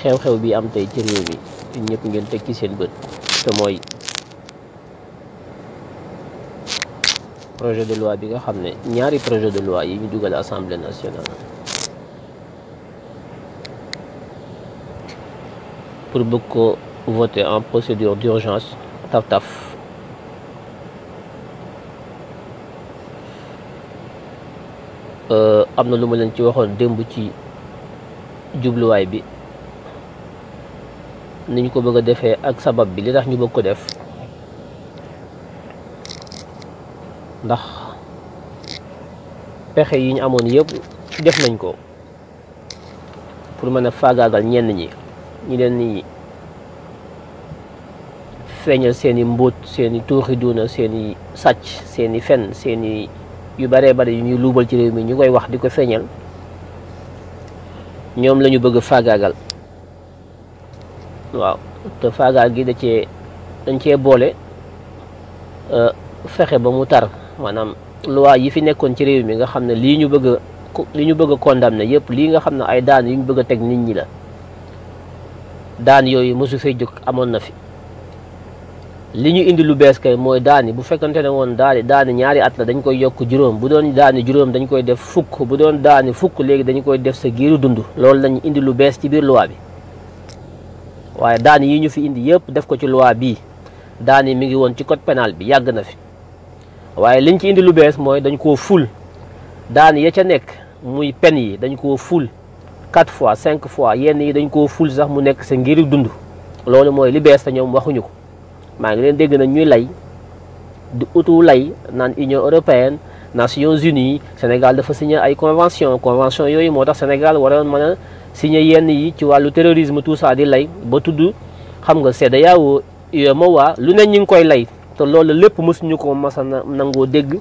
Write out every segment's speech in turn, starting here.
xew-xew bi am tey ci réew mi ñun ñëpp ngeen teg ci seen bët te mooy projet de loi bi nga xam ne ñaari projet de loi yi ñu dugal assemblée nationale pour bëgg ko voter en procédure d'urgence taf-taf am na lu ma leen ci waxoon démb ci jubluwaay bi ni ñu ko bëgg a defee ak sabab bi li tax ñu bëgg ko def ndax pexe yi ñu amoon yëpp def nañ ko pour mën a faagaagal ñenn ñi leen ni feeñal seeni mbóot seeni tuuxi duuna seeni sàcc seeni fen seeni yu baree bari yu ñuy luubal ci réew mi ñu koy wax di ko feeñal ñoom la ñu bëgg faagaagal waaw te faagaal gi dañ cee boole fexe ba mu tar maanaam loi yi fi nekkoon ci réew mi nga xam ne li ñu bëgg a condamné yëpp lii nga xam ne ay daan yu ñu bëgg a teg nit ñi la daan yooyu mosu fee jóg amoon na fi li ñu indi lu bees kay mooy daani bu fekkante ne woon daani ñaari at la dañ koy yokk juróom bu doon daani juróom dañ koy def fukk bu doon daani fukk léegi dañu koy def sa giiru dund loolu lañu indi lu bees ci biir loi bi waaye daan yi ñu fi indi yëpp def ko ci loi bii daan yi mi ngi woon ci code pénal bi yàgg na fi waaye liñ ci indi lu bees mooy dañ koo ful daan ya ca nekk muy pen yi dañ koo ful 4 fois 5 fois yenn yi dañ koo ful sax mu nekk sa ngiru dund loolu mooy li bees te ñoom waxuñu ko maa ngi leen dégg nañ ñuy lay di utu lay naan Union européenne Nations Unies Sénégal dafa signé ay convention yooyu moo tax Sénégal waroon mën a signé yenn yi ci wàllu terrorisme tout ça di lay ba tudd xam nga CEDEAO UEMOA lu ne ñu ngi koy lay te loolu lépp mësuñu ko mas a nangoo dégg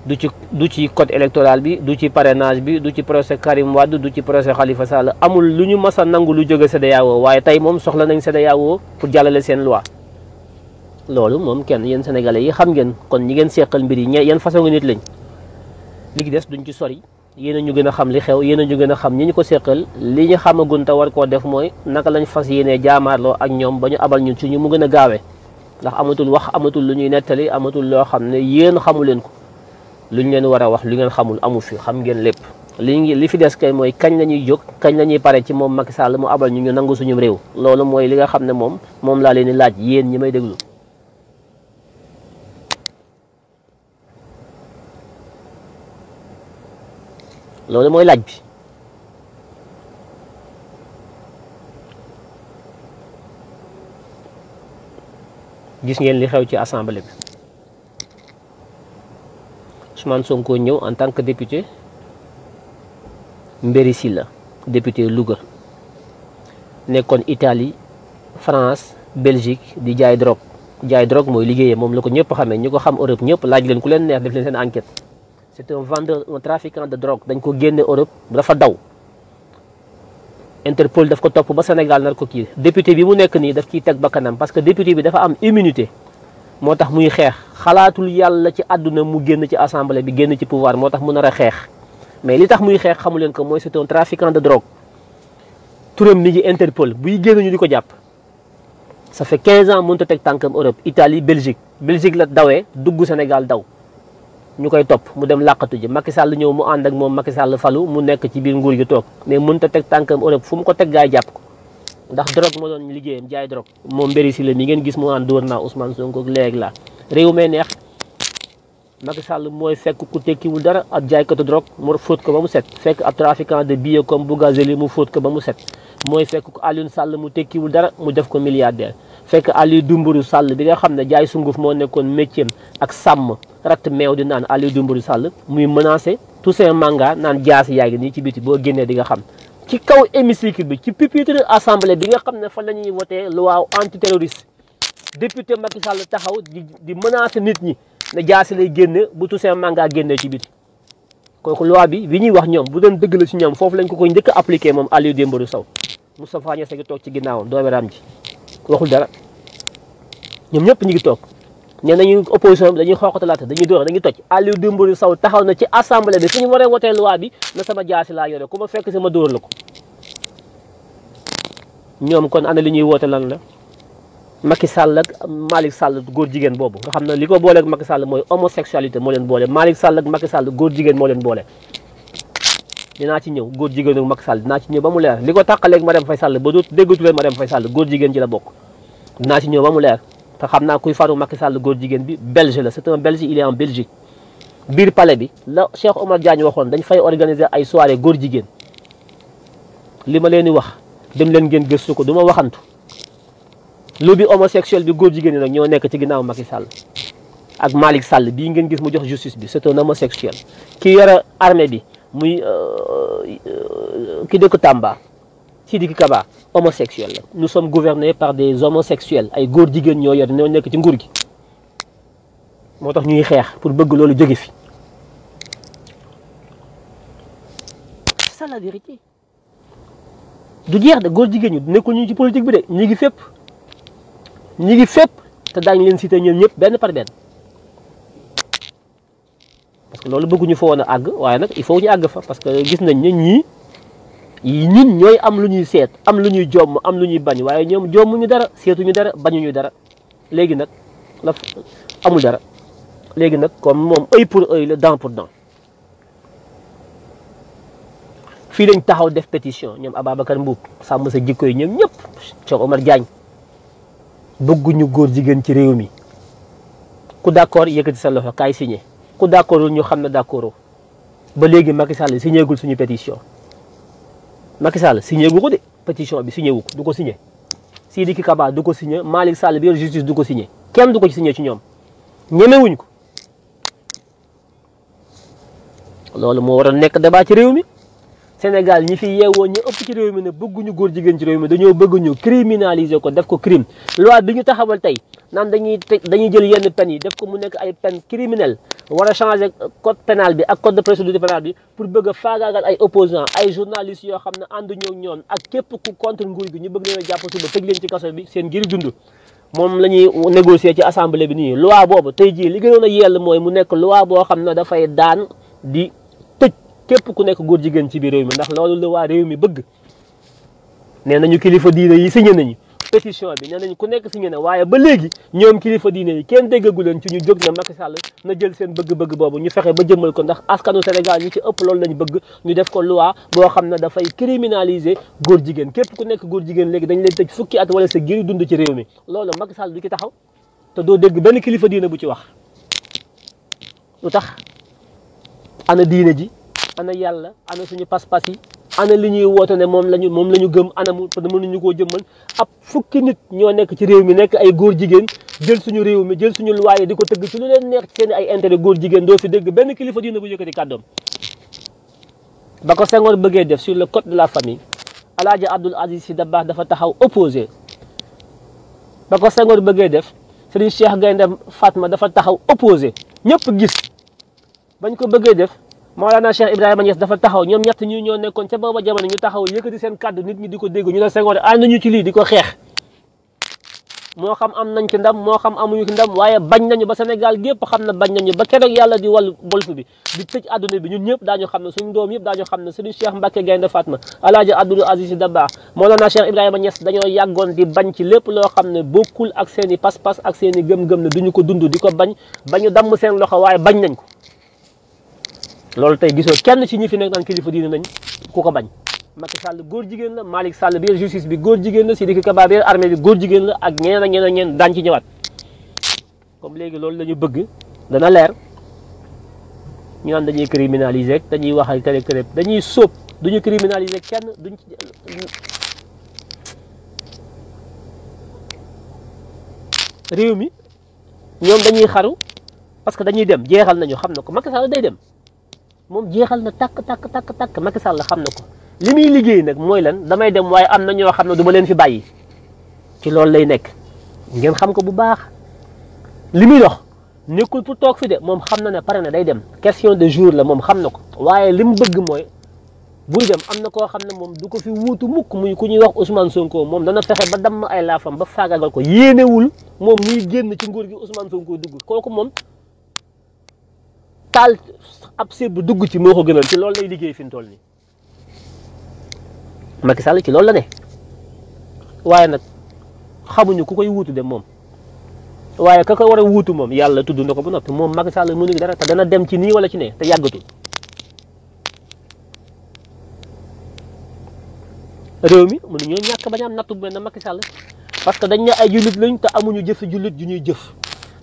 du ci code électoral bi du ci parrainage bi du ci procès Karim Wade du ci procès Khalifa Sall amul lu ñu mas a nangu lu jóge CEDEAO waaye tey moom soxla nañ CEDEAO pour jàllale seen loi loolu moom kenn yéen sénégalais yi xam ngeen kon ñi ngeen seqal mbir yi yan façon nit lañ li gi des duñ ci sori yéen a ñu gën a xam li xew yéen a ñu gën a xam ñi ñu ko seqal li ñu xamagun te war koo def mooy naka lañ fas yéenee jaamaarloo ak ñoom ba ñu abal ñun suñu mu gën a gaawee ndax amatul wax amatul lu ñuy nettali amatul loo xam ne yéen xamu leen ko lu ñu leen war a wax lu ngeen xamul amu fi xam ngeen lépp li fi des kay mooy kañ la ñuy jóg kañ la ñuy pare ci moom Macky Sall mu abal ñu nangu suñu réew loolu mooy li nga xam ne moom laa leen di laaj yéen ñi may déglu loolu mooy laaj bi gis ngeen li xew ci assemblée bi Ousmane Sonko ñëw en tant que député Mbéri Sylla député Louga nekkoon Italie France Belgique di jaay drogue mooy liggéeyee moom la ko ñëpp xamee ñu ko xam Europe ñëpp laaj leen ku leen neex def leen seen enquête c'est un vendeur un trafiquant de drogue dañ ko génne Europe dafa daw Interpol daf ko topp ba Sénégal nar ko kii député bi mu nekk nii daf ciy teg bakkanam parce que député bi dafa am immunité moo tax muy xeex xalaatul yàlla ci àdduna mu génn ci assemblée bi génn ci pouvoir moo tax mu nar a xeex mais li tax muy xeex xamu leen ko mooy c'est un trafiquant de drogue turam mi ngi Interpol buy génn ñu di ko jàpp ça fait 15 ans mënut a teg tànkam Europe Italie Belgique la dawee dugg Sénégal daw ñu koy topp mu dem làqatu ji Macky Sall ñëw mu ànd ak moom Macky Sall falu mu nekk ci biir nguur gi toog mais mënut a teg tànkam Europe fu mu ko teg gaay jàpp ko ndax drogue moo doon liggéeyam jaay drogue moom Mbéri Sylla mi ngeen gis mu naan dóor naa Ousmane Sonko léegi la réew mee neex Macky Sall mooy fekk ku tekkiwul dara ab jaaykatu drogue mu fóot ko ba mu set fekk ab trafiquant de billets comme Bougazelli mu fóot ko ba mu set mooy fekk ko Alioune Sall mu tekkiwul dara mu def ko milliardaire fekk Aliou Dembourou Sall bi nga xam ne jaay sunguf moo nekkoon métier ak sàmm ratt meew di naan Aliou Dembourou Sall muy menacé Toussaint Manga naan jaasi yaa ngi nii ci biti boo génnee di nga xam ci kaw hémicycle bi ci pupitre assemblée bi nga xam ne fa la ñuy voté loi antiterroriste député Macky Sall taxaw di menacé nit ñi ne jaasi lay génne bu Toussaint Manga génnee ci biti kooku loi bi ñuy wax ñoom bu doon dëgg la ci ñoom foofu lañ ko koy njëkk a appliqué moom Aliou Dembourou Sow Moustapha Niasse gi toog ci ginnaawam doomi raam ji waxul dara ñoom ñëpp ñu ngi toog nee nañu opposition bi dañuy xooqatalaate dañuy door dañuy toj Aliou Dembourou Sow taxaw na ci assemblée bi fu ñu waree wotee loi bi na sama jaasi laa yore ku ma fekk sama dóor la ko ñoom kon ana li ñuy woote lan la Macky Sall ak Malick Sall góor jigéen boobu nga xam ne li ko booleeg Macky Sall mooy homosexualité moo leen boole Malick Sall ak Macky Sall góor jigéen moo leen boole dinaa ci ñëw góor jigéen ak Macky Sall dinaa ci ñëw ba mu leer li ko tàqaleeg Marème Faye Sall ba dootu déggatu leen Marème Faye Sall góor jigéen ci la bokk dinaa ci ñëw ba mu leer te xam naa kuy faru Macky Sall góor jigéen bi belge la c'est un belge il est en Belgique biir palais bi la Cheikh Omar Diagne waxoon dañ fay organiser ay soirée góor jigéen li ma leen di wax dem leen ngeen gëstu ko du ma waxantu lobby homosexuel bi góor jigéen ñi nag ñoo nekk ci ginnaaw Macky Sall ak Malick Sall bii ngeen gis mu jox justice bi c'est un homosexuel ki yore armée bi muy ki dëkk Tamba Sidiki Kaba homosexuel la nous sommes gouvernés par des homosexuels ay góor jigéen ñoo yor ñoo nekk ci nguur gi moo tax ñuy xeex pour bëgg loolu jóge fi c'est ça la vérité du jeex de góor jigéen ñi nekkul ñu ci politique bi de ñi ngi fépp ñi ngi fépp te daañu leen cité ñoom ñëpp benn par benn parce que loolu bëgguñu fa woon a àgg waaye nag il faut ñu àgg fa parce que gis nañ ne ñii ñun ñooy am lu ñuy seet am lu ñuy jomm am lu ñuy bañ waaye ñoom jommuñu dara seetuñu dara bañuñu dara léegi nag la amul dara léegi nag comme moom œil pour œil la dent pour dent fii lañ taxaw def pétition ñoom Ababacar Mboup sàmm sa jikko yi ñoom ñëpp Cheikh Omar Diagne bëgguñu góor jigéen ci réew mi ku d'accord yëkkati sa loxo kaay signé ku d'accordul ñu xam ne d'accord ba léegi Macky Sall signé gul suñu pétition Macky Sall signé gu ko de pétition bi signé wu ko du ko signé Sidiki Kaba du ko signé Malick Sall bi yor justice du ko signé kenn du ko ci signé ci ñoom ñemewuñ ko loolu moo war a nekk débat ci réew mi Sénégal ñi fi yeewoo ñu ëpp ci réew mi ne bëgguñu góor jigéen ci réew mi dañoo bëgg ñu criminaliser ko def ko crime loi bi ñu taxawal tey naan dañuy jël yenn peine yi def ko mu nekk ay peine criminelle war a changer code pénal bi ak code de procédure pénale bi pour bëgg a faagaagal ay opposants ay journalistes yoo xam ne ànduñu ak ñoom ak képp ku contre nguur gi ñu bëgg leen a jàpp suba tëj leen ci kaso bi seen ngir dund moom la ñuy négocier ci assemblée bi nii loi boobu tey jii li gënoon a yell mooy mu nekk loi boo xam ne dafay daan di képp ku nekk góor jigéen ci biir réew mi ndax loolu la waa réew mi bëgg nee nañu kilifa diine yi signé nañu pétition bi nee nañu ku nekk signé na waaye ba léegi ñoom kilifa diine yi kenn déggagu leen ci ñu jóg na Macky Sall na jël seen bëgg-bëgg boobu ñu fexe ba jëmmal ko ndax askanu Sénégal ñi ci ëpp loolu lañu bëgg ñu def ko loi boo xam ne dafay criminaliser góor jigéen képp ku nekk góor jigéen léegi dañ leen tëj fukki at wala sa giri dund ci réew mi loolu Macky Sall du ci taxaw te doo dégg benn kilifa diine bu ci wax lu tax ana diine ji ana yàlla ana suñu pas-pas yi ana li ñuy woote ne moom lañu gëm ana mënuñu koo jëmmal ab fukki nit ñoo nekk ci réew mi nekk ay góor jigéen jël suñu réew mi jël suñu loi di ko tëgg ci lu leen neex ci seen ay intérêt góor jigéen doo fi dégg benn kilifa diine bu yëkkati kàddoom ba ko Senghor bëggee def sur le code de la famille Alaaji Abdoul Aziz Sy Dabakh dafa taxaw opposé ba ko Senghor bëggee def Serigne Cheikh Gaynde Fatma dafa taxaw opposé ñëpp gis bañ ko bëggee def Mawlana Cheikh Ibrahima Niass dafa taxaw ñoom ñett ñi ñoo nekkoon ca booba jamono ñu taxaw yëkkati seen kàddu nit ñi di ko dégg ñu ne Senghor ànd nañu ci lii di ko xeex moo xam am nañ ci ndam moo xam amuñu ci ndam waaye bañ nañu ba Sénégal gépp xam ne bañ nañu ba keroog yàlla di wàllu bolfu bi di tëj àdduna bi ñun ñëpp daañu xam ne suñu doom yëpp daañu xam ne Serigne Cheikh Mbacké Gaynde Fatma Alaaji Abdoul Aziz Sy Dabakh Mawlana Cheikh Ibrahima Niass dañoo yàggoon di bañ ci lépp loo xam ne bokkul ak seen i pas-pas ak seen i gëm-gëm ne duñu ko dund di ko bañ bañu damm seen loxo waaye bañ nañ ko loolu tey gisoo kenn ci ñi fi nekk naan kilifa diine nañ ku ko bañ Macky Sall góor jigéen la Malick Sall bi justice bi góor jigéen la Sidiki Kaba bi armée bi góor jigéen la ak ñeneen ak ñeneen daañ ci ñëwaat comme léegi loolu la ñu bëgg dana leer ñu naan dañuy criminaliser dañuy wax ak tere dañuy sóob duñu criminaliser kenn duñ ci réew mi ñoom dañuy xaru parce que dañuy dem jeexal nañu xam na ko Macky Sall day dem moom jeexal na takk Macky Sall xam na ko li muy liggéey nag mooy lan damay dem waaye am na ñoo xam ne du ma leen fi bàyyi ci loolu lay nekk ngeen xam ko bu baax li muy dox nekkul pour toog fi de moom xam na ne pare na day dem question de jour la moom xam na ko waaye li mu bëgg mooy buy dem am na koo xam ne moom du ko fi wuutu mukk muy ku ñuy wax Ousmane Sonko moom dana fexe ba damm ay laafam ba faagagal ko yéenewul moom muy génn ci nguur gi Ousmane Sonko dugg kooku moom taal ab séb bu dugg ci moo ko gënal ci loolu lay liggéey fi mu toll nii Macky Sall ci loolu la ne waaye nag xamuñu ku koy wuutu de moom. waaye ka ko war a wuutu moom yàlla tudd na ko ba noppi moom Macky Sall mënu dara te dana dem ci nii wala ci ne te yàggatul. réew mi mënuñoo ñàkk bañ a am nattu bu mel ne Macky Sall parce que dañ ne ay jullit lañ te amuñu jëf jullit ju ñuy jëf.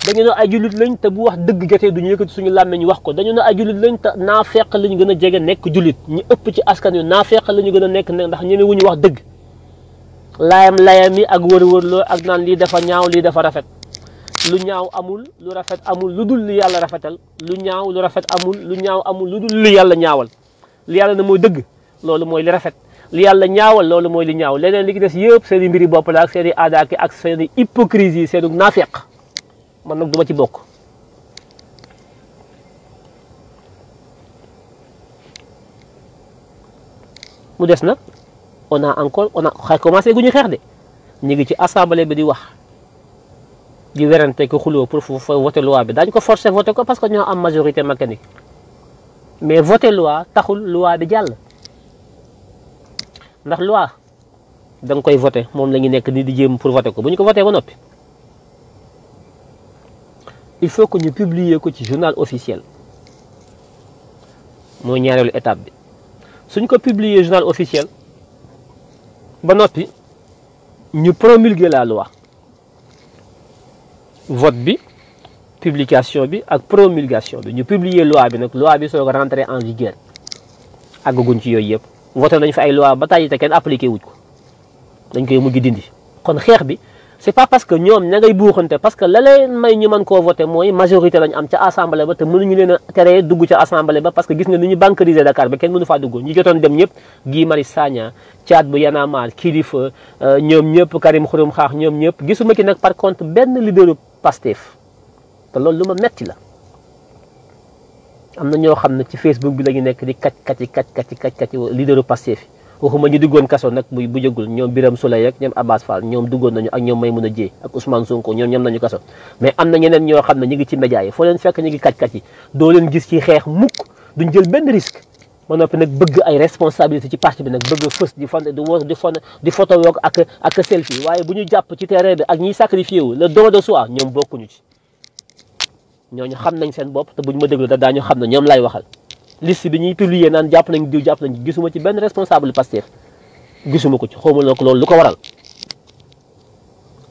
dañu ne ay jullit lañ te bu wax dëgg jotee duñu yëkkati suñu làmmiñ wax ko dañu ne ay jullit lañ te naafeq la ñu gën a jege nekk jullit ñu ëpp ci askan wi naafeq la ñu gën a nekk ndax ñeme wuñu wax dëgg. layam yi ak wër-wërloo ak naan lii dafa ñaaw lii dafa rafet. lu ñaaw amul lu rafet amul lu dul li yàlla rafetal lu ñaaw lu rafet amul lu ñaaw amul lu dul li yàlla ñaawal li yàlla na mooy dëgg loolu mooy li rafet li yàlla ñaawal loolu mooy li ñaaw leneen li ki des yëpp seen i mbiri bopp la ak seen i aadaaki ak seen i hypocrisie yi seen i naafeq man nag duma ci bokk. mu des nag on a commencé gu ñu xeex de ñu ngi ci assemblée bi di wax. di werante ko xuloo pour voter loi bi dañ ko forcer voter ko parce que ñoo am majorité mécanique mais voter loi taxul loi bi jàll ndax loi da nga koy voter moom la ñu nekk ni di jéem pour voter ko bu ñu ko voter ba noppi il faut que ñu publier ko ci journal officiel mooy ñaareelu étape bi suñ ko publier journal officiel ba noppi ñu promulguer la loi vote bi publication bi ak promulgation bi ñu publier loi bi nag loi bi soog a rentrer en vigueur àggaguñ ci yooyu yëpp voté nañ fi ay loi ba tàyyi te kenn appliqué wuñ ko dañ koy mujj dindi kon xeex bi c'est pas parce que ñoom ña ngay buuxante parce que la leen may ñu mën koo voté mooy majorité lañ am ca assemblée ba te mënuñu leen a teree dugg ca assemblée ba parce que gis nga ni ñu bancarisé Dakar ba kenn mënu faa dugg ñi jotoon dem ñëpp Guy Marius Sagna Thiat bu Y'en a marre Kilifeu ñoom ñëpp Karim Xurum Xaax ñoom ñëpp gisuma ci nag par contre benn leaderu Pastef te loolu lu ma metti la am na ñoo xam ne ci Facebook bi la ñu nekk di kacc leaderu Pastef yi waxuma ñu duggoon kaso nag bu jëgul ñoom Birame Souleye ak ñoom Abbas Fall ñoom duggoon nañu ak ñoom Maymouna Dièye ak Ousmane Sonko ñoom ñam nañu kaso mais am na ñeneen ñoo xam ne ñu ngi ci média yi foo leen fekk ñu ngi kacc yi doo leen gis ci xeex mukk duñ jël benn risque ba noppi nag bëgg ay responsabilité ci parti bi nag bëgg fës di photo woog ak selfie waaye bu ñu jàpp ci terrain bi ak ñiy sacrifié wu le don de soi ñoom bokkuñu ci ñooñu xam nañ seen bopp te buñ ma déglu da daañu xam ne ñoom lay waxal liste bi ñuy publier naan jàpp nañ diw jàpp nañ gisuma ci benn responsable Pastef gisuma ko ci xawma la ko loolu lu ko waral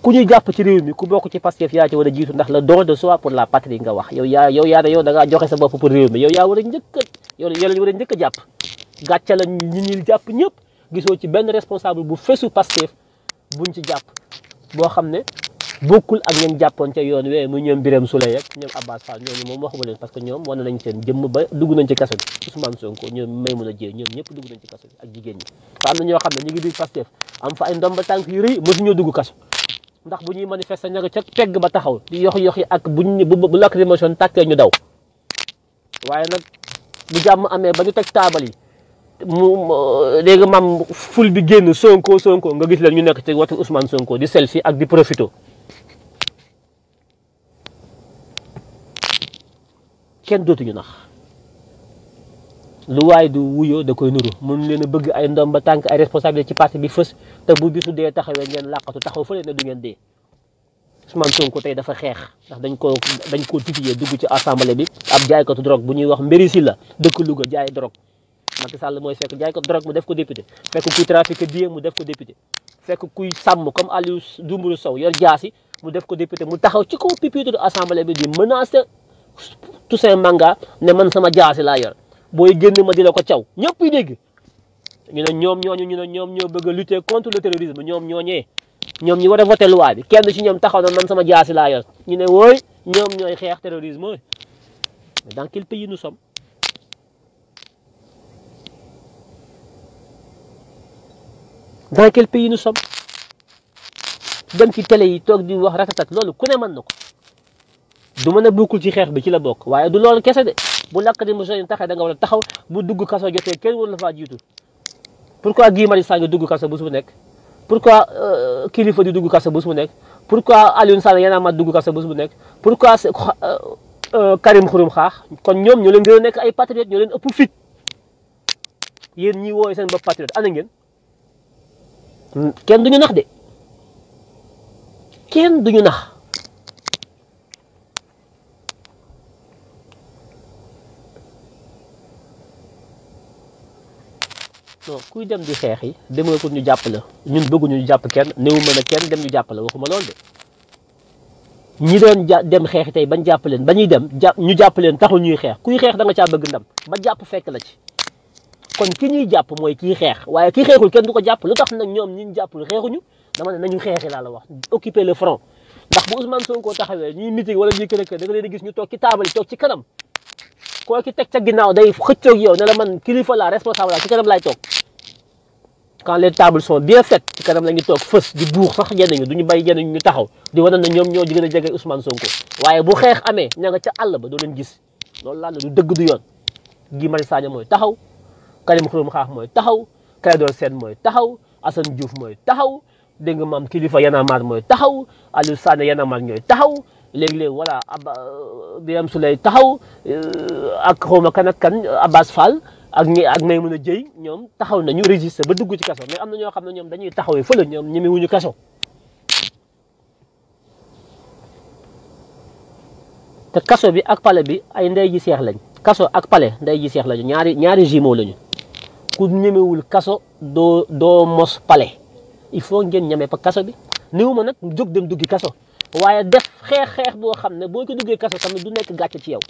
ku ñuy jàpp ci réew mi ku bokk ci Pastef yaa ci war a jiitu ndax le don de soi pour la patrie nga wax yow da ngaa joxe sa bopp pour réew mi yow yaa war a njëkk lañu war a njëkk a jàpp gàcce la ñi jàpp ñëpp gisoo ci benn responsable bu fesu Pastef buñ ci jàpp boo xam ne bokkul ak ñoom jàppoon ca yoon wee mu ñoom Birame Souleye ak ñoom Abbas Fall ñooñu moom waxuma leen parce que ñoom wane nañ seen jëmm ba dugg nañ ci kaso bi Ousmane Sonko ñoom Maymouna Dièye ñoom ñëpp dugg nañ ci kaso bi ak jigéen ñi te am na ñoo xam ne ñu ngi biir Pastef am fa ay ndomba tànk yu rëy mësuñoo dugg kaso ndax bu ñuy manifester ña nga ca pegg ba taxaw di yox yi ak bu lacrymogène tàkkee ñu daw waaye nag bu jàmm amee ba ñu teg taabal yi léegi mam ful bi génn Sonko nga gis leen ñu nekk ci watu Ousmane Sonko di selfie ak di profito kenn dootuñu nax lu waay du wuyoo da koy nuru mun leen a bëgg ay ndom ba tànk ay responsabilité ci parti bi fës te bu bisu dee taxawee ngeen làqatu taxaw fële ne du ngeen dee Ousmane Sonko tey dafa xeex ndax dañ koo titiyee dugg ci assemblée bi ab jaaykatu drogue bu ñuy wax mbiri si la dëkk Louga jaay drogue Macky Sall mooy fekk jaaykatu drogue mu def ko député fekk kuy trafiqué billet mu def ko député fekk kuy sàmm comme Aliou Dembourou Sow yor jaasi mu def ko député mu taxaw ci kaw pupitre de assemblée bi di menacer Toussaint Manga ne man sama jaasi laa yor booy génn ma di la ko caw ñëpp yi dégg ñu ne ñoom ñoo bëgg a lutter contre le terrorisme ñoom ñi war a voter loi bi kenn ci ñoom taxaw na man sama jaasi laa yor ñu ne wooy ñoom ñooy xeex terrorisme mais dans quel pays nous sommes dem ci télé yi toog di wax ratatat loolu ku ne mën na ko du mën a bokkul ci xeex bi ci la bokk waaye du loolu kese de bu lakk di mosoon taxee da nga war a taxaw bu dugg kaso jotee kenn war la faa jiitu pourquoi Guy Marius Sagna dugg kaso bu su nekk pourquoi Kilifeu di dugg kaso bu su nekk pourquoi Alioune Sall Y'en a marre dugg kaso bu su nekk pourquoi Karim Xurum Xaax kon ñoom ñoo leen gën a nekk ay patriotes ñoo leen ëpp fit yéen ñi wooy seen bopp patriote ana ngeen kenn duñu nax de kenn duñu nax. non kuy dem di xeex yi demoo ko ñu jàpp la ñun bëgguñu ñu jàpp kenn néew mën a kenn dem ñu jàpp la waxuma loolu de ñi doon dem xeex tey bañ jàpp leen ba ñuy dem ñu jàpp leen taxul ñuy xeex kuy xeex da nga caa bëgg ndam ba jàpp fekk la ci kon ki ñuy jàpp mooy kii xeex waaye kii xeexul kenn du ko jàpp lu tax nag ñoom ñi ñu jàppul xeexuñu dama ne nañu xeexi laa la wax occuper le front ndax bu Ousmane Sonko taxawee ñuy meeting wala ñuy kër da nga leen di gis ñu toog ci taabal toog ci kanam koo ki teg ca ginnaaw day xëccoog yow ne la man kilifa la responsable la ci kanam laay toog quand les tables sont bien faites ci kanam la ñu toog fës di buux sax ñenn ñi duñu bay ñenn ñu taxaw di wane na ñoom ñoo gën a jege Ousmane Sonko waaye bu xeex amee ña nga ca àll ba doo leen gis loolu laa la du dëgg du yoon Guy Marius Sagna mooy taxaw Karim Xurum Xaax mooy taxaw Clédor Sène mooy taxaw Assane Diouf mooy taxaw dégg nga maam kilifa Y'en a marre mooy taxaw Aliou Sané Y'en a marre ñooy taxaw léeg-léeg voilà Birame Souleye taxaw ak xawma kan ak kan Abbas Fall ak Maimouna Dièye ñoom taxaw nañu résister ba dugg ci kaso mais am na ñoo xam ne ñoom dañuy taxawee fële ñoom ñemewuñu kaso te kaso bi ak palais bi ay ndey ji seex lañ kaso ak palais ndey ji seex lañu ñaari jumeaux lañu ku ñemewul kaso doo mos palais il faut ngeen ñeme pa kaso bi néew ma nag jóg dem duggi kaso waaye def xeex boo xam ne boo ko duggee kaso tamit du nekk gàcce ci yow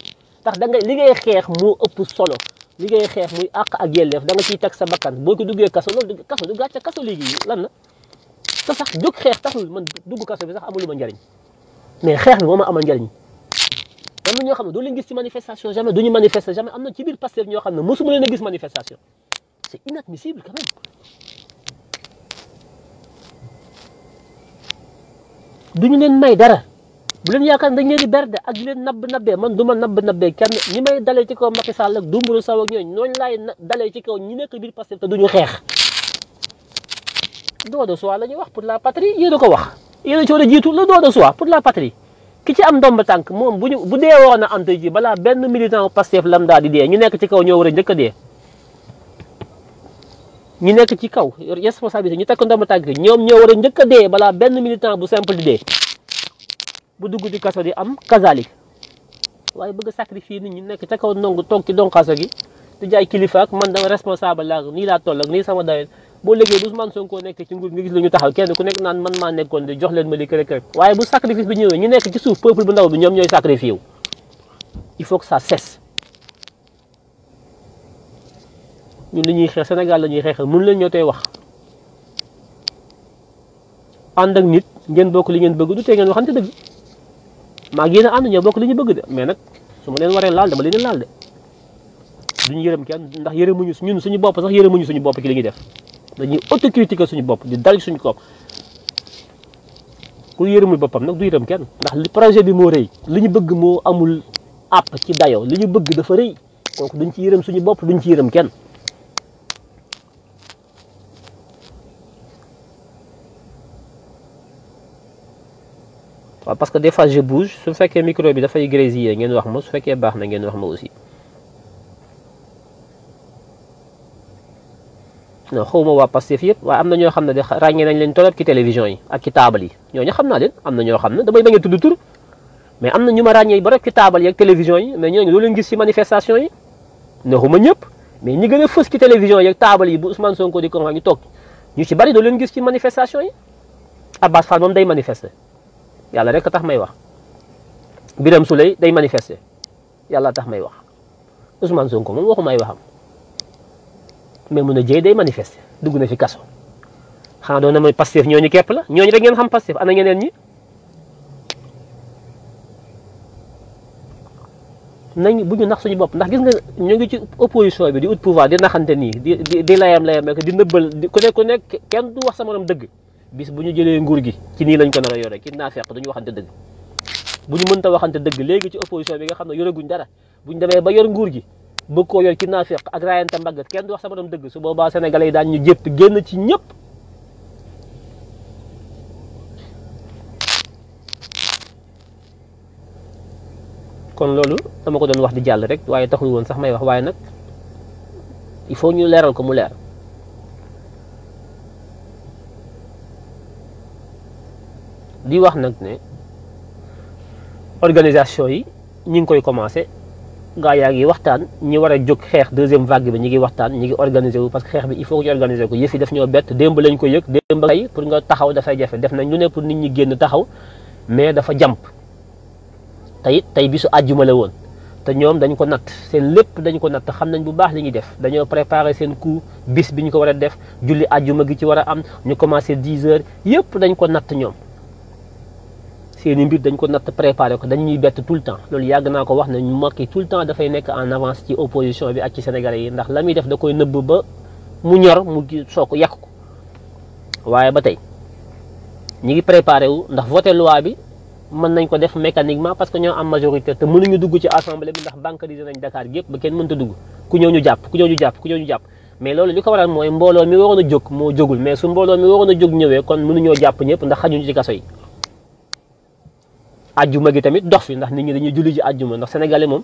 tax da nga li ngay xeex moo ëpp solo li ngay xeex muy àq ak yelleef da nga ciy teg sa bakkan boo ko duggee kaso loolu kaso du gàcce kaso léegi lan la te sax jóg xeex taxul man dugg kaso bi sax amulu ma njariñ mais xeex bi moo ma amal njariñ am na ñoo xam ne doo leen gis ci manifestation jamais duñu manifester jamais am na ci biir Pastef ñoo xam ne mosuma leen a gis manifestation c'est inadmissible quand même duñu leen may dara bu leen yaakaar dañ leen di berde ak di leen nabbee man du ma nabbee kenn ñi may dalee ci kaw Macky Sall ak Dumburu Sow ak ñooñu noonu laay dalee ci kaw ñi nekk biir Pastef te duñu xeex don de soi la ñuy wax pour la patrie yéen a ko wax yéen a ci war a jiitu le don de soi pour la patrie ki ci am ndomb tànk moom bu dee woon a ante ji balaa benn militant Pastef lambda di dee ñu nekk ci kaw ñoo war a njëkk a dee ñu nekk ci kaw responsabilité ñu tekk ndomb tànk ñoom ñoo war a njëkk a dee balaa benn militant bu simple di dee bu dugg ci kaso di am kazalik waaye bëgg a sacrifier nit ñi nekk ca kaw ndongu toog ci don kaso gi di jaay kilifa ak man dama responsable laa nii laa toll ak nii sama dayet boo léegi bu Ousmane Sonko nekk ci nguur nga gis la ñu taxaw kenn ku nekk naan man maa nekkoon di jox leen ma li kër waaye bu sacrifice bi ñëwee ñu nekk ci suuf peuple bu ndaw bi ñoom ñooy sacrifié wu il faut que ça cesse ñun li ñuy xeex Sénégal la ñuy xeexal mun leen ñoo tey wax ànd ak nit ngeen bokk li ngeen bëgg du tee ngeen waxante dëgg maa ngi yéen a ànd ñoo bokk li ñu bëgg de mais nag su ma leen waree laal dama leen laal de duñu yërëm kenn ndax yërëmuñu ñun suñu bopp sax yërëmuñu suñu bopp ci li ñuy def dañuy autocritique suñu bopp di dal suñu kopp ku yërëmul boppam nag du yërëm kenn ndax li projet bi moo rëy li ñu bëgg moo amul àpp ci dayoo li ñu bëgg dafa rëy kooku duñ ci yërëm suñu bopp duñ ci yërëm kenn waaw parce que des fois je bouge su fekkee micro bi dafay grésiller ngeen wax ma su fekkee baax na ngeen wax ma aussi non xawma waa Pastef yëpp waaye am na ñoo xam ne de ràññee nañ leen torop ci télévision yi ak ci taabal yi ñooñu xam naa leen am na ñoo xam ne damay bañ a tudd tur mais am na ñu ma ràññee ba rek ci taabal yi ak télévision yi mais ñooñu doo leen gis ci manifestation yi neexuma ñëpp mais ñi gën a fës ci télévision yi ak taabal yi bu Ousmane Sonko di ko ñu toog ñu ci bari doo leen gis ci manifestation yi Abbas Fall moom day manifester yàlla rek tax may wax Birame Souleye day manifester yàlla tax may wax Ousmane Sonko moom waxuma ay waxam Maimouna Dièye day manifester dugg na fi kaso xanaa doon na mooy Pastef ñooñu képp la ñooñu rek ngeen xam Pastef ana ñeneen ñi nañ bu ñu nax suñu bopp ndax gis nga ñu ngi ci opposition bi di ut pouvoir di naxante nii di layam ak di nëbbal ku nekk kenn du wax sa morom dëgg bis bu ñu jëlee nguur gi ci nii lañ ko nar a yore ki naa fekk duñu waxante dëgg bu ñu mënta waxante dëgg léegi ci opposition bi nga xam ne yoreguñ dara bu ñu demee ba yor nguur gi bëgg koo yor ci naa fekk ak raayante mbaggat kenn du wax sa morom dëgg su boobaa sénégalais yi daan ñu jëpp génn ci ñëpp kon loolu dama ko doon wax di jàll rek waaye taxul woon sax may wax waaye nag il faut ñu leeral ko mu leer di wax nag ne organisation yi ñi ngi koy commencé gaa yaa ngi waxtaan ñi war a jóg xeex deuxième vague bi ñi ngi waxtaan ñi ngi organisé wu parce que xeex bi il faut que ñu organisé ko yëf yi daf ñoo bett démb lañ ko yëg démb ay pour nga taxaw dafay jafe def nañ lu ne pour nit ñi génn taxaw mais dafa jàmp tey bisu àjjuma la woon te ñoom dañ ko natt seen lépp dañ ko natt xam nañ bu baax li ñuy def dañoo préparé seen coup bis bi ñu ko war a def julli àjjuma gi ci war a am ñu commencé 10 heures yëpp dañ ko natt ñoom seeni mbir dañ ko natt préparé ko dañ ñuy bett tout le temps loolu yàgg naa ko wax ne Macky tout le temps dafay nekk en avance ci opposition bi ak ci sénégalais yi ndax la muy def da koy nëbb ba mu ñor mu soo ko yàq ko waaye ba tey ñi ngi préparé wu ndax voté loi bi mën nañ ko def mécaniquement parce que ñoo am majorité te mënuñu dugg ci assemblée bi ndax bancarisé nañ Dakar gépp ba kenn mënta dugg ku ñëw ñu jàpp ku ñëw ñu jàpp ku ñëw ñu jàpp mais loolu li ko waral mooy mbooloo mi waroon a jóg moo jógul mais su mbooloo mi waroon a jóg ñëwee kon mënuñoo jàpp ñëpp ndax xajuñu ci kaso yi ajjuma gi tamit dox fi ndax nit ñi dañuy julli ji ajjuma ndax sénégalais moom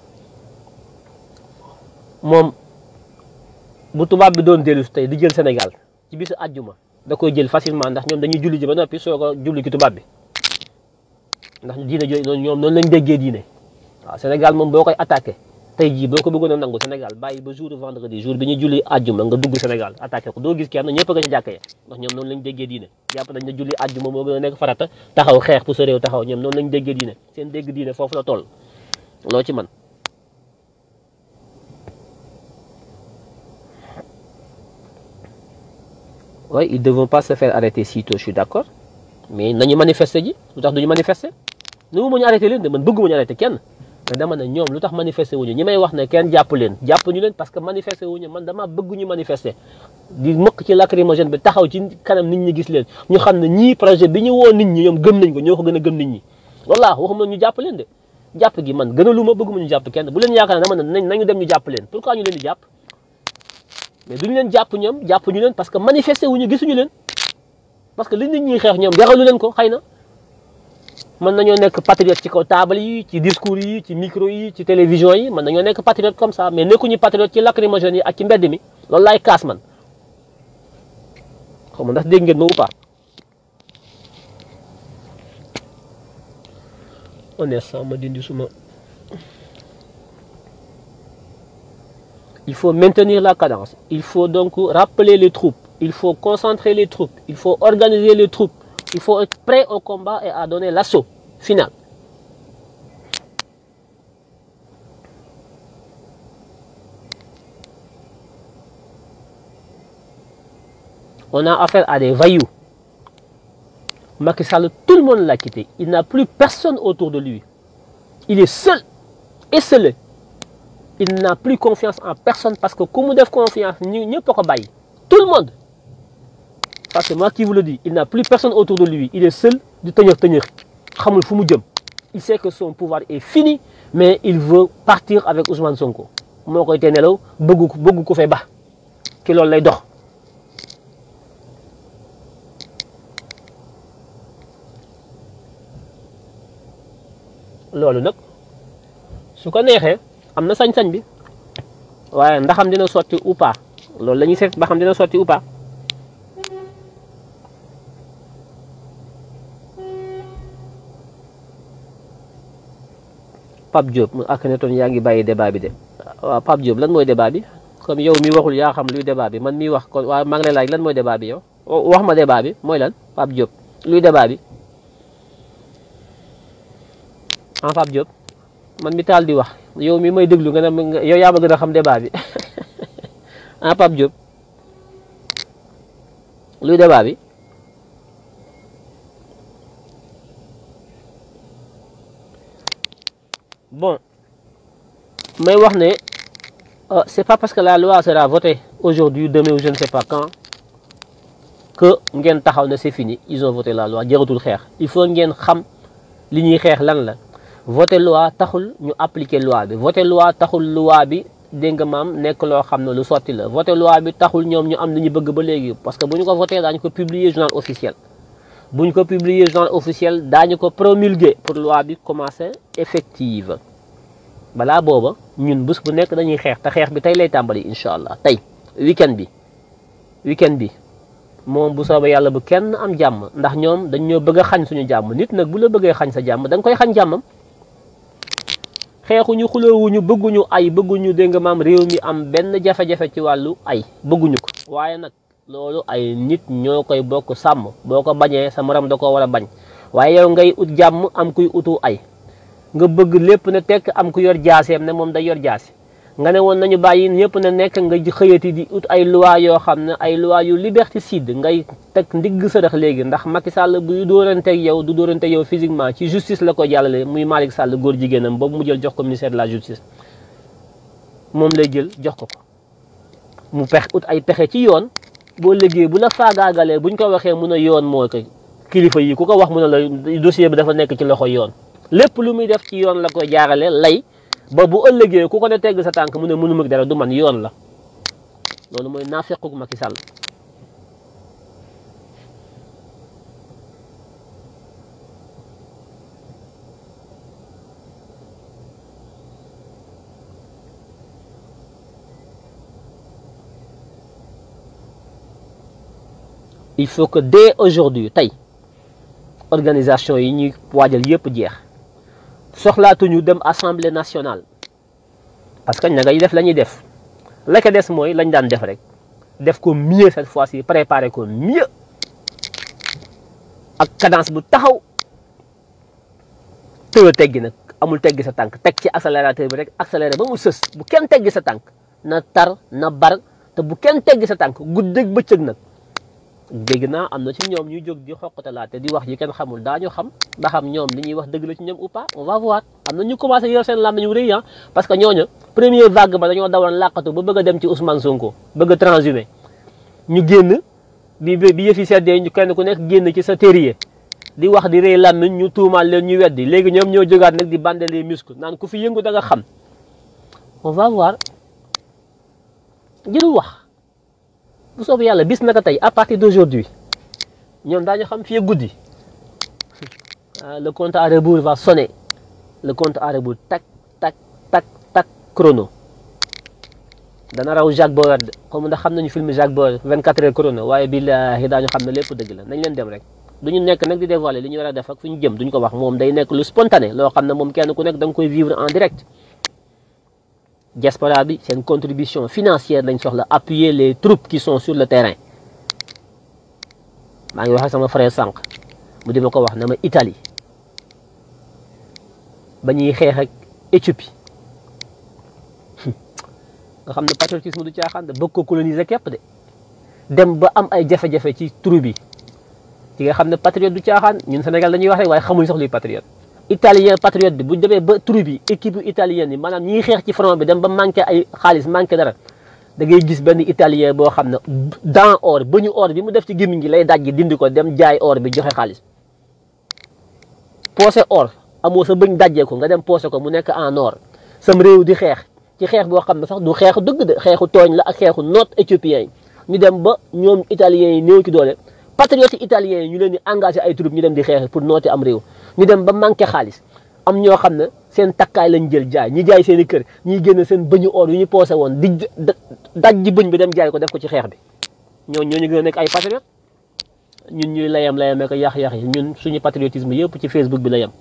bu tubaab bi doon dellu tey di jël Sénégal ci bisu ajjuma da koy jël facilement ndax ñoom dañuy julli ji ba noppi soo ko julli ci tubaab bi ndax diine jooyu noonu ñoom noonu lañ déggee diine waaw Sénégal moom boo koy attaqué tey jii boo ko bëggoon a nangu Sénégal bàyyi ba jour vendredi jour bi ñuy julli àjjuma nga dugg Sénégal attaqué ko doo gis kenn ñëpp nga ci jàkkee ndax ñoom noonu lañ déggee diine jàpp nañ ne julli àjjuma moo gën a nekk farata taxaw xeex pour sa réew taxaw ñoom noonu lañ déggee diine seen dégg diine foofu la toll loo ci man oui ils ne devront pas se faire arrêter sitôt je suis d'accord mais nañu manifester ji lu tax duñu manifester nu mu ñu arrêté leen de man bëgguma ñu arrêté kenn mais dama ne ñoom lu tax manifester wuñu ñi may wax ne kenn jàpp leen jàpp ñu leen parce que manifester wuñu man dama bëgg ñu manifester di mëkk ci lacrymogène bi taxaw ci kanam nit ñi gis leen ñu xam ne ñii projet bi ñu woo nit ñi ñoom gëm nañ ko ñoo ko gën a gëm nit ñi wallaahi waxuma ñu jàpp leen de jàpp gi man gënaluma bëgguma ñu jàpp kenn bu leen yaakaar ne dama ne nañu dem ñu jàpp leen pourquoi ñu leen di jàpp mais duñu leen jàpp ñoom jàpp ñu leen parce que manifester wuñu gisuñu leen parce que li nit ñi xeex ñoom jaralu leen ko xëy na mën nañoo nekk patriote ci kaw table yi ci discours yi ci micro yi ci télévision yi mën nañoo nekk patriote comme ça mais nekkuñu patriote ci lacrymogène yi ak ci mbedd mi loolu laay kaas man xaw ma ndax dégg ngeen ma ou pas un instant ma dindi suma il faut maintenir la cadence il faut donc rappeler les troupes il faut concentrer les troupes il faut organiser les troupes il faut être prêt au combat et à donner l'assaut final. On a affaire à des voyous. Macky Sall, tout le monde l'a quitté. Il n'a plus personne autour de lui. Il est seul et seul. Il n'a plus confiance en personne parce que comme il a confiance, il n'y a pas de tout le monde. Ça, c'est moi qui vous le dis. Il n'a plus personne autour de lui. Il est seul de tenir. Il sait que son pouvoir est fini, mais il veut partir avec Ousmane Sonko. Moi, je suis là, beaucoup fait bas. Que l'on l'a dit. Loolu nag su ko neexee am na sañ-sañ bi waaye ndax xam dina sotti ou pas loolu la ñuy seet ba xam dina sotti ou pas. Pape Diop mu ak ne toon yaa ngi bàyyi débat bi de waaw Pape Diop lan mooy débat bi comme yow mi waxul yaa xam luy débat bi man mi wax kon waaye maa ngi lay laaj lan mooy débat bi yow wax ma débat bi mooy lan Pape Diop luy débat bi ah Pape Diop man mi taal di wax yow mi may déglu nga ne yow yaa ma gën a xam débat bi ah Pape Diop luy débat bi bon may wax ne c'est pas parce que la loi sera votée aujourd'hui demain ou je ne sais pas quand que ngeen taxaw ne c'est fini ils ont voté la loi jaratul xeex il faut ngeen xam li ñuy xeex lan la voté loi taxul ñu appliquer loi bi voté loi taxul loi bi dégg nga maam nekk loo xam ne lu sotti la voté loi bi taxul ñoom ñu am li ñu bëgg ba léegi parce que bu ñu ko voté daañu ko publier journal officiel bu ñu ko publier journal officiel daañu ko promulguer pour loi bi commencer effective balaa booba ñun bés bu nekk dañuy xeex te xeex bi tey lay tàmbali incha allah tey weekend bi moom bu soobee yàlla bu kenn am jàmm ndax ñoom dañ ñoo bëgg a xañ suñu jàmm. Nit nag bu la bëggee xañ sa jàmm da nga koy xañ jàmmam. xeexuñu xuloowuñu bëgguñu ay bëgguñu dégg nga maam réew mi am benn jafe-jafe ci wàllu ay bëgguñu ko. waaye nag loolu ay nit ñoo koy bokk sàmm boo ko bañee sa morom da koo war a bañ waaye yow ngay ut jàmm am kuy utu ay nga bëgg lépp ne tekk am ku yor jaaseem ne moom day yor jaasi. nga ne woon nañu bàyyi ñëpp na nekk nga xëyati di ut ay loi yoo xam ne ay loi yu liberticide ngay teg ndigg sërëx léegi ndax Macky Sall buy dóoranteeg yow du dóoranteeg yow physiquement ci justice la ko jàllale muy Malick Sall góor jigéenam boobu mu jël jox ko ministère de la justice moom lay jël jox ko mu ut ay pexe ci yoon boo liggéey bu la faagaagalee buñ ko waxee mun a yoon moo ko kilifa yi ku ko wax mun a la dossier bi dafa nekk ci loxo yoon lépp lu muy def ci yoon la koy jaarale lay ba bu ëllëgee ku ko ne tegg sa tànk mu ne mënu mag dara du man yoon la loolu mooy naafequ Macky Sall. il faut que dès aujourd'hui tey organisation yi ñuy waajal yépp jeex. soxlaatuñu dem assemblée nationale parce que ña ngay def la ñuy def la ca des mooy lañ daan def rek def ko mieux cette fois-ci préparer ko mieux ak cadence bu taxaw tëw a teggi nag amul teggi sa tànk teg ci accélérateur bi rek accéléré ba mu sës bu kenn teggi sa tànk na tar na bar te bu kenn teggi sa tànk guddeeg bëccëg nag. dégg naa am na ci ñoom ñuy jóg di xoqatalaate di wax yi kenn xamul daañu xam ba xam ñoom li ñuy wax dëgg la ci ñoom ou pas on va voir am na ñu commencé yor seen làmmiñ wu rëy parce que ñooñu première vague ba dañoo dawoon làqatu ba bëgg a dem ci Ousmane Sonko bëgg a transhumé ñu génn bi yëf yi seddee ñu kenn ku nekk génn ci sa terrier di wax di rëy làmmiñ ñu tuumaal leen ñu weddi léegi ñoom ñoo jógaat nag di bander les muscles naan ku fi yëngu da nga xam on va voir jërul wax. bu soobee yàlla bis naka tey à partir d'aujourd'hui ñoom daañu xam fii guddi le compte à rebours va sonner le compte à rebours tac tac tac tac chrono dana raw Jacques Bauer comme ndax xam nañu film Jacques Bauer 24 heures chrono waaye billahi daañu xam ne lépp dëgg la nañ leen dem rek duñu nekk nag di dévoiler li ñu war a def ak fu ñu jëm duñ ko wax moom day nekk lu spontané loo xam ne moom kenn ku nekk da nga koy vivre en direct. diaspora bi seen contribution financière lañ soxla appuyer les troupes qui sont sur le terrain maa ngi wax ak sama frère sànq mu dima ko wax na ma Italie ba ñuy xeex ak Éthiopie nga xam ne patriotisme du caaxaan de bëgg ko coloniser képp de dem ba am ay jafe-jafe ci troupe bi ci nga xam ne patriote du caaxaan ñun Sénégal dañuy wax rek waaye xamuñ sax luy patriote. italien patriote bi bu demee ba troupe bi équipe italienne yi maanaam ñiy xeex ci front bi dem ba manqué ay xaalis manqué dara da ngay gis benn italien boo xam ne dans or ba ñu or bi mu def ci gémmiñ gi lay daj dindi ko dem jaay or bi joxe xaalis. poosé or amoo sa bëñ dajjee ko nga dem poosé ko mu nekk en or sam réew di xeex ci xeex boo xam ne sax du xeexu dëgg de xeexu tooñ la ak xeexu noot éthiopien yi ñu dem ba ñoom italiens yi néew ci doole patriote italiens yi ñu leen di engagé ay troupes ñu dem di xeex pour nooti am réew. ñu dem ba manqué xaalis am ñoo xam ne seen takkaay lañ jël jaay ñi jaay seen i kër ñiy génn seen bëñu or yu ñu poosé woon di daj ji bëñ bi dem jaay ko def ko ci xeex bi ñooñu gën a nekk ay patriote ñun ñuy layam ko yax yi ñun suñu patriotisme yëpp ci Facebook bi la yem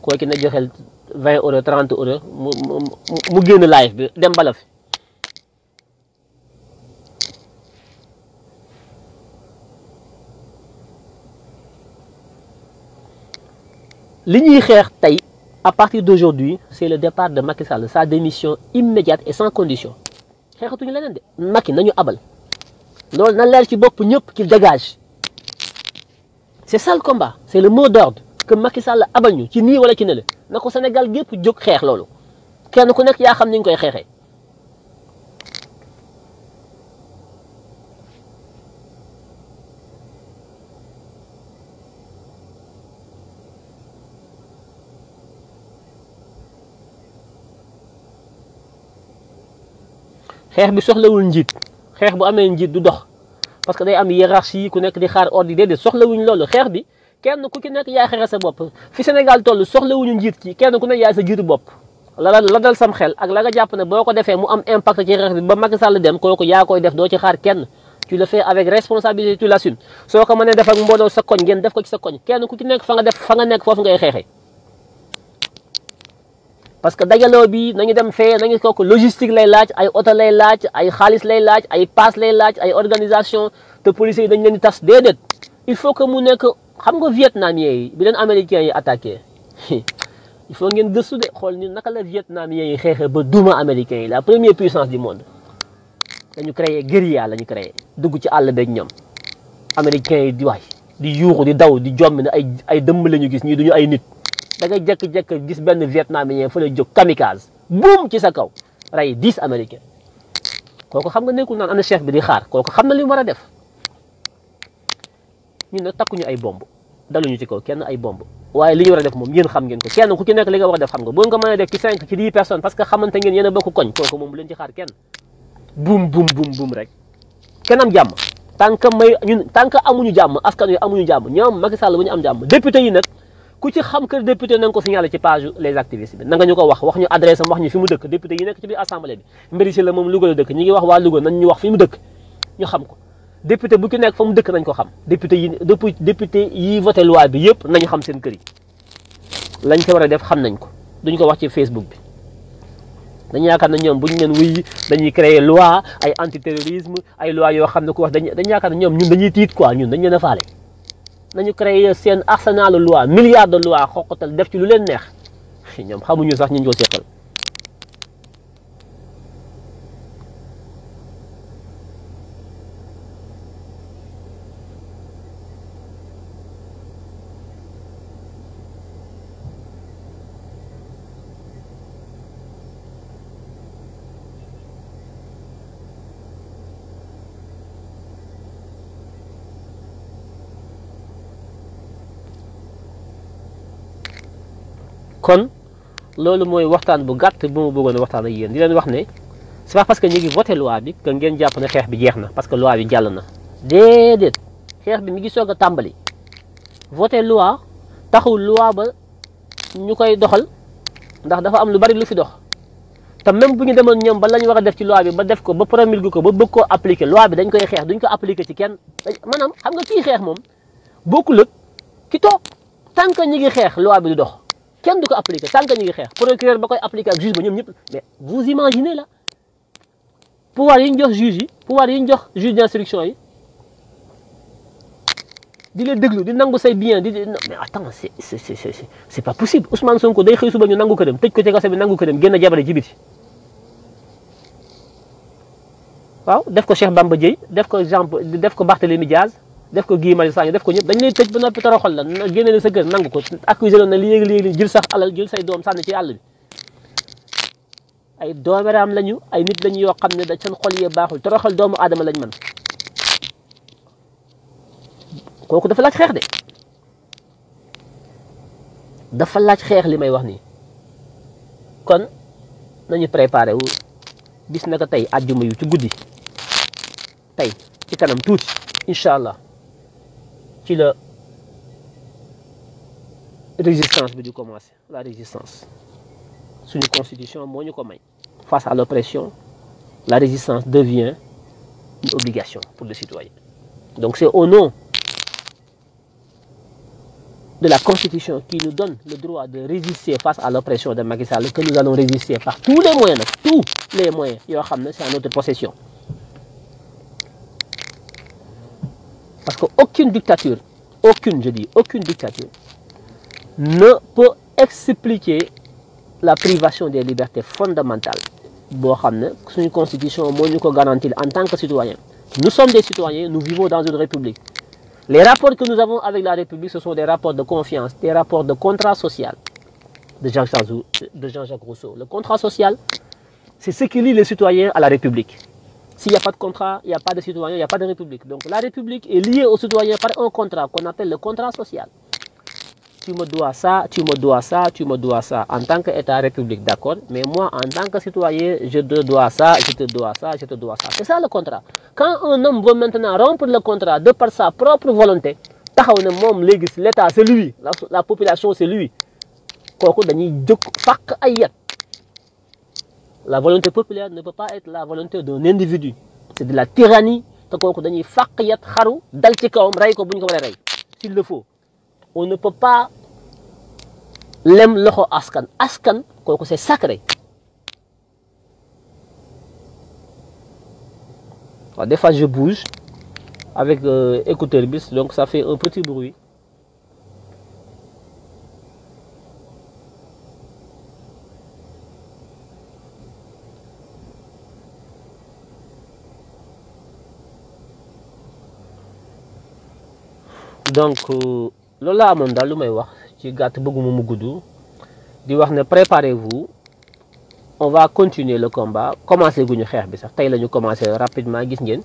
koo ki ne joxel 20 euros 30 euros mu génn live bi dem bala fi li ñuy xeex tey à partir d'aujourd'hui c'est le départ de Macky Sall sa démission immédiate et sans condition xeexatuñu leneen de Macky nañu abal loolu na leer ci bopp ñëpp qu'il dégage c'est ça le combat c'est le mot d'ordre que Macky Sall abal ñu ci nii wala ci nele na ko Sénégal gépp jóg xeex loolu kenn ku nekk yaa xam ni ñu koy xeexee xeex bi soxlawul njiit xeex bu amee njiit du dox parce que day am hiérarchie ku nekk di xaar ordre déedéet soxlawuñ loolu xeex bi kenn ku ci nekk yaay xeexe sa bopp fi Sénégal toll soxlawuñu njiit ci kenn ku nekk yaay sa jiitu bopp la dal sam xel ak la nga jàpp ne boo ko defee mu am impact ci xeex bi ba Macky Sall dem kooku yaa koy def doo ci xaar kenn tu le fais avec responsabilité, tu l'assumes soo ko mënee def ak mbooloo sa koñ ngeen def ko ci sa koñ kenn ku ci nekk fa nga nekk foofu ngay xeexee parce que dajaloo bi nañu dem fee nañu kooku logistique lay laaj ay oto lay laaj ay xaalis lay laaj ay paas lay laaj ay organisation te policiers yi dañ leen di tas déedéet il faut que mu nekk xam nga vietnamien yi bi leen américains yi attaqué il faut ngeen gëstu de xool ni naka la vietnamien yi xeexee ba duma américains yi la première puissance du monde dañu créé guérilla lañu créé dugg ci àll beeg ñoom américains yi di waay di yuuxu di daw di jommi ne ay dëmm la ñu gis ñii duñu ay nit da ngay jékki-jékki gis benn vietnamien fa la jóg kamikaze boum ci sa kaw rey 10 américains kooku xam nga nekkul naan ana chef bi di xaar kooku xam na li mu war a def ñun nag takkuñu ay bomb daluñu ci kaw kenn ay bomb waaye li ñu war a def moom yéen xam ngeen ko kenn ku ci nekk li nga war a def xam nga boo nga mën a def ci 5 ci 10 personnes parce que xamante ngeen yéen a bokk koñ kooku moom bu leen ci xaar kenn boum boum boum boum rek kenn am jàmm tant que amuñu jàmm askan wi amuñu jàmm ñoom Macky Sall bu ñu am jàmm député yi nag ku ci xam kër député na nga ko signalé ci page les activistes bi na nga ñu ko wax ñu adresse am wax ñu fi mu dëkk député yi nekk ci biir assemblée bi mbiri si la moom Louga la dëkk ñi ngi wax waa Louga nañ ñu wax fi mu dëkk ñu xam ko député bu ki nekk fa mu dëkk nañ ko xam député yi voté loi bi yëpp nañu xam seen kër yi lañ ko war a def xam nañ ko duñ ko wax ci Facebook bi dañu yaakaar na ñoom bu ñu leen wuy dañuy créer loi ay antiterrorisme ay loi yoo xam ne ku wax dañu yaakaar ne ñoom ñun dañuy tiit quoi ñun dañ leen a faale nañu créer seen arsenal de loi milliards de loi xoqatal def ci lu leen neex ñoom xamuñu sax ñu ko seqal kon loolu mooy waxtaan bu gàtt bu ma bëggoon waxtaan ak yéen di leen wax ne c'est pas parce que ñu ngi voté loi bi que ngeen jàpp ne xeex bi jeex na parce que loi bi jàll na déedéet xeex bi mi ngi soog a tàmbali voté loi taxul loi ba ñu koy doxal ndax dafa am lu bari lu fi dox te même bu ñu demoon ñoom ba la ñu war a def ci loi bi ba def ko ba promulgué ko ba bëgg koo appliqué loi bi dañ koy xeex duñ ko appliqué ci kenn maanaam xam nga kii xeex moom bokkul ak ki toog tant que ñu ngi xeex loi bi du dox kenn du ko appliqué tant que ñu ngi xeex procureur ba koy appliqué ak juge ba ñoom ñëpp mais vous imaginez là pouvoir yi ñu jox juge yi pouvoir yi ñu jox juge d'instruction yi di la déglu di nangu say bien di mais attends c'est pas possible Ousmane Sonko day xëy suba ñu nangu ko dem tëj ko ci kaso bi nangu ko dem génn jabare ci biti waaw def ko Cheikh Bamba Dièye def ko def ko Barthélémy Diaz def ko Guy Marius Sagna def ko ñëpp dañ lay tëj ba noppi toroxal la génne la sa kër nangu ko accusé na léegi jël sax alal jël say doom sànni ci àll bi ay doomeraam lañu ay nit lañu yoo xam ne da seen xol yee baaxul toroxal doomu aadama lañ mën kooku dafa laaj xeex de dafa laaj xeex li may wax nii kon nañu préparé wu bis naka tey àjjuma yu ci guddi tey ci kanam tuuti incha allah ci la résistance bi di commencer la résistance suñu constitution moo ñu ko may face à l'oppression la résistance devient une obligation pour le citoyen donc c'est au nom de la constitution qui nous donne le droit de résister face à l'oppression de Macky Sall que nous allons résister par tous les moyens nag tous les moyens yoo xam ne c'est à notre possession parce que aucune dictature je dis aucune dictature ne peut expliquer la privation des libertés fondamentales boo xam ne suñu constitution moo ñu ko garantir en tant que citoyen nous sommes des citoyens nous vivons dans une république les rapports que nous avons avec la république ce sont des rapports de confiance des rapports de contrat social de Jean-Jacques Rousseau le contrat social c'est ce qui lie les citoyens à la république. S'il n'y a pas de contrat, il n'y a pas de citoyen, il n'y a pas de république. Donc la république est liée aux citoyens par un contrat qu'on appelle le contrat social. Tu me dois ça, tu me dois ça, tu me dois ça. En tant qu'État république, d'accord. Mais moi, en tant que citoyen, je te dois ça, je te dois ça, je te dois ça. C'est ça le contrat. Quand un homme veut maintenant rompre le contrat de par sa propre volonté, l'État c'est lui, la population c'est lui. La volonté populaire ne peut pas être la volonté d'un individu. C'est de la tyrannie te kooku dañuy fàq yat xaru dal ci kawam rey ko bu ñu ko waree rey s'il le faut. On ne peut pas lem loxo askan kooku c'est sacré. Des fois je bouge avec écouteur bis, donc ça fait un petit bruit. Donc loolu laa amoon daal lu may wax ci gàtt bëgguma mu gudd di wax ne préparez-vous, on va continuer le combat. Commencé guñu xeex bi sax tey la ñu commencé rapidement gis ngeen,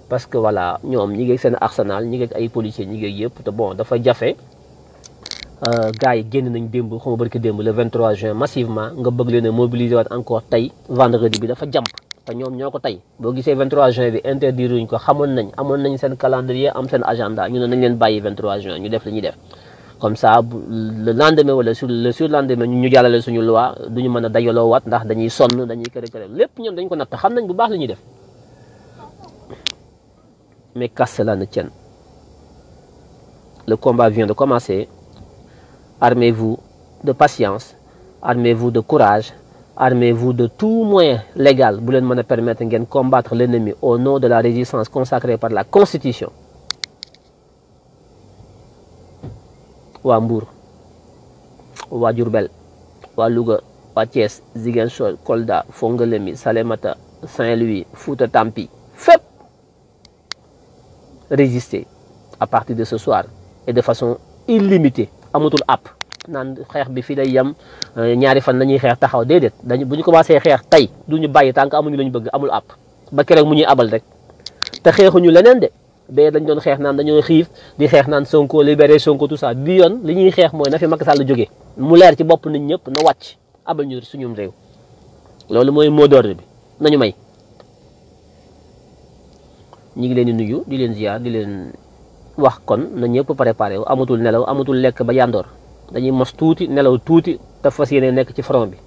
parce que voilà ñoom ñi ngi seen arsenal ñi ngi ay policiers ñi ngi yëpp te bon dafa jafe. Gars yi génn nañ démb xaw ma barki démb le 23 juin massivement nga bëgg leen a mobiliser waat encore tey vendredi bi dafa jàmp te ñoom ñoo ko tey. Boo gisee 23 juin bi interdire wuñ ko amoon nañ seen calendrier am seen agenda ñu ne nañ leen bàyyi 23 juin ñu def li ñuy def. Comme ça le lendemain wala le surlendemain ñu jàllale suñu loi duñu mën a dajaloo waat ndax dañuy sonn dañuy kër lépp ñoom dañ ko natt xam nañ bu baax li ñuy def. Mais qu'à cela ne tienne, le combat vient de commencer. Armez-vous de patience, armez-vous de courage, armez-vous de tout moyen légal bu leen mën a permettre ngeen combattre l'ennemi au nom de la résistance consacrée par la Constitution. Waa Mbour, waa Diourbel, waa Louga, waa Thiès, Ziguinchor, Kolda, Fongolimbi, Salémata, Saint-Louis, Fouta Tampi, fépp résister à partir de ce soir et de façon illimitée. Amatul app naan xeex bi fii day yem ñaari fan nañuy xeex taxaw déedéet dañu bu ñu commencé xeex tey duñu bàyyi tànk amuñu la ñu bëgg amul app ba keroog mu ñuy abal rek te xeexuñu leneen de bee dañ doon xeex naan dañoo xiif di xeex naan Sonko libéré Sonko tout ça bi yoon li ñuy xeex mooy na fi Macky Sall jógee mu leer ci bopp nit ñëpp na wàcc abal ñu suñum réew loolu mooy mot d'ordre bi nañu may. ñi ngi leen di nuyu di leen ziar di leen wax kon na ñëpp préparé wu amatul nelaw amatul lekk ba yandoor dañuy mos tuuti nelaw tuuti te fas yéene nekk ci front bi.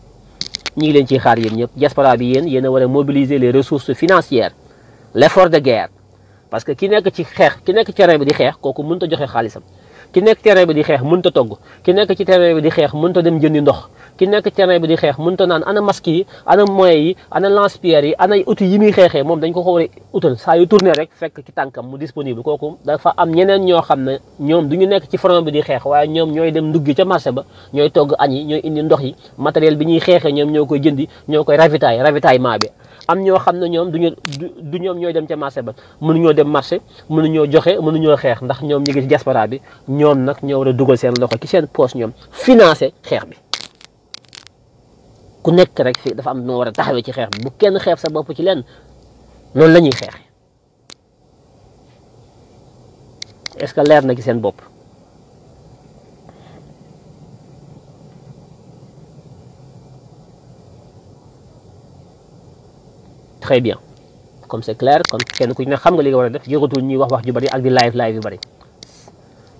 ñi ngi leen ciy xaar yéen ñëpp diaspora bi yéen a war a mobiliser les ressources financières l'effort de guerre parce que ki nekk ci xeex ki nekk ci terrain bi di xeex kooku mënut a joxe xaalisam ki nekk terrain bi di xeex mënut a togg ki nekk ci terrain bi di xeex mënut a dem jëndi ndox ki nekk ci terrain bi di xeex mënut a naan ana masque yi ana moyens yi ana lance-pierre yi ana outils yi muy xeexee moom dañ ko war a utal saa yu tourné rek fekk ci tànkam mu disponible kooku dafa am ñeneen ñoo xam ne ñoom du ñu nekk ci front bi di xeex waaye ñoom ñooy dem nduggi ca marché ba ñooy togg añ yi ñooy indi ndox yi matériel bi ñuy xeexee ñoom ñoo koy jëndi ñoo koy ravitaillement bi am ñoo xam ne ñoom du ñoom ñooy dem ca marché ba mënuñoo dem marché mënuñoo joxe mënuñoo xeex ndax ñoom ñu ngi ci diaspora bi ñoom nag ñoo war a dugal seen loxo ci seen poche ñoom financé xeex bi ku nekk rek fii dafa am noo war a taxawee ci xeex bi bu kenn xeeb sa bopp ci lenn noonu la ñuy xeex est-ce que leer na ci seen bopp très bien comme c'est clair kon kenn ku ne xam nga li nga war a def yëgatul ñuy wax ju bari ak di live yu bari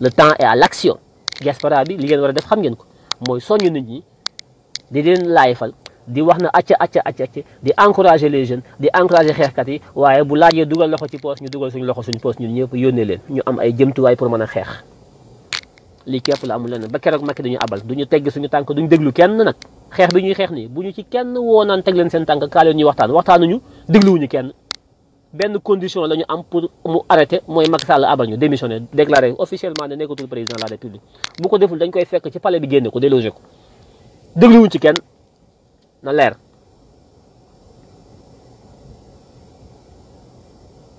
le temps est à l'action diaspora bi li ngeen war a def xam ngeen ko mooy soññu nit ñi di leen laayfal di wax na acca di encourager les jeunes di encourager xeexkat yi waaye bu laajee dugal loxo ci poos ñu dugal suñu loxo suñu poos ñun ñëpp yónnee leen ñu am ay jëmtuwaay pour mën a xeex lii képp la amul leneen ba keroog Macky duñu abal duñu tegg suñu tànk duñu déglu kenn nag xeex bi ñuy xeex nii bu ñu ci kenn woo naan teg leen seen tànk kaa leen ñuy waxtaanuñu dégluwuñu kenn benn condition la ñu am pour mu arrêté mooy Macky Sall abal ñu démissionné déclaré officiellement ne nekkatul président de la république bu ko deful dañ koy fekk ci palais bi génne ko délogé ko dégluwuñ ci kenn na leer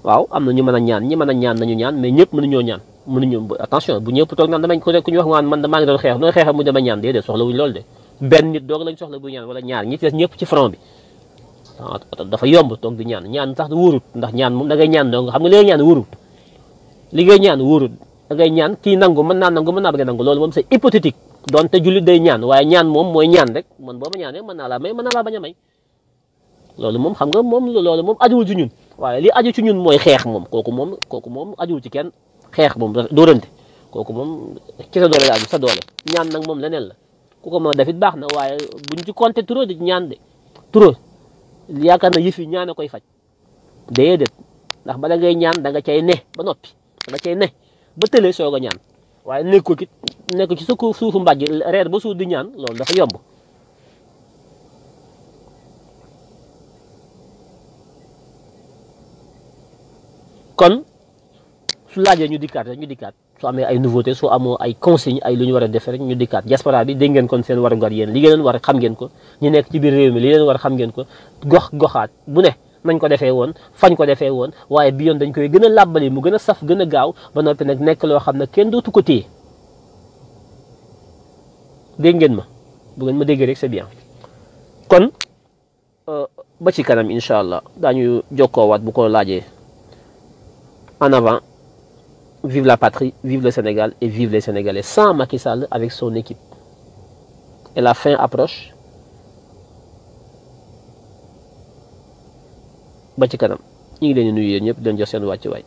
waaw am na ñu mën a ñaan ñi mën a ñaan nañu ñaan mais ñëpp mënuñoo ñaan mënuñu attention bu ñëpp toog naan damañ ko ku ñu wax ngaan man maa ngi doon xeex nooy xeexa mu dama ñaan déedéet soxla wuñu loolu de benn nit doog lañ soxla bu ñaan wala ñaar ñi ci des ñëpp ci front bi dafa yomb toog di ñaan sax wóorut ndax ñaan moom da ngay ñaan donc xam nga li ngay ñaan wóorut li ngay ñaan wóorut da ngay ñaan kii nangu mën naa bëgg a nangu loolu moom c'est hypothétique donte jullit day ñaan waaye ñaan moom mooy ñaan rek man boo ma ñaanee mën naa laa may mën naa laa bañ a may loolu moom xam nga moom loolu moom ajuwul ci ñun waaye li aju ci ñun mooy xeex moom kooku moom ajuwul ci kenn xeex moom dóorante kooku moom ci sa doole la aju sa doole ñaan nag moom leneen la ku ko mën a def it baax na waaye buñ ci compter trop di ñaan de trop yaakaar na yëf yi ñaan a koy faj déedéet ndax bala ngay ñaan da nga cay ne ba noppi da nga cay ne ba tële soog a ñaan waaye nekk ci sa suufu mbàjj reer ba suuf di ñaan loolu dafa yomb. kon su laajee ñu dikkaat rek ñu dikkaat su amee ay nouveauté su amoo ay consigne ay lu ñu war a def rek ñu dikkaat diaspora bi dégg ngeen kon seen warugar yéen li ngeen war xam ngeen ko ñu nekk ci biir réew mi li leen war xam ngeen ko goxaat bu ne nañ ko defee woon fañ ko defee woon waaye bi yoon dañ koy gën a làbbali mu gën a saf gën a gaaw ba noppi nag nekk loo xam ne kenn dootu ko téye dégg ngeen ma bu ngeen ma déggee rek c'est bien kon ba ci kanam incha allah daañu jokkoowaat bu ko laajee. En avant, vive la patrie, vive le Sénégal et vive les Sénégalais sans Macky Sall avec son équipe. Et la fin approche. Ba ci kanam ñu ngi leen di nuyu yéen ñëpp di leen jox seen wàccuwaay.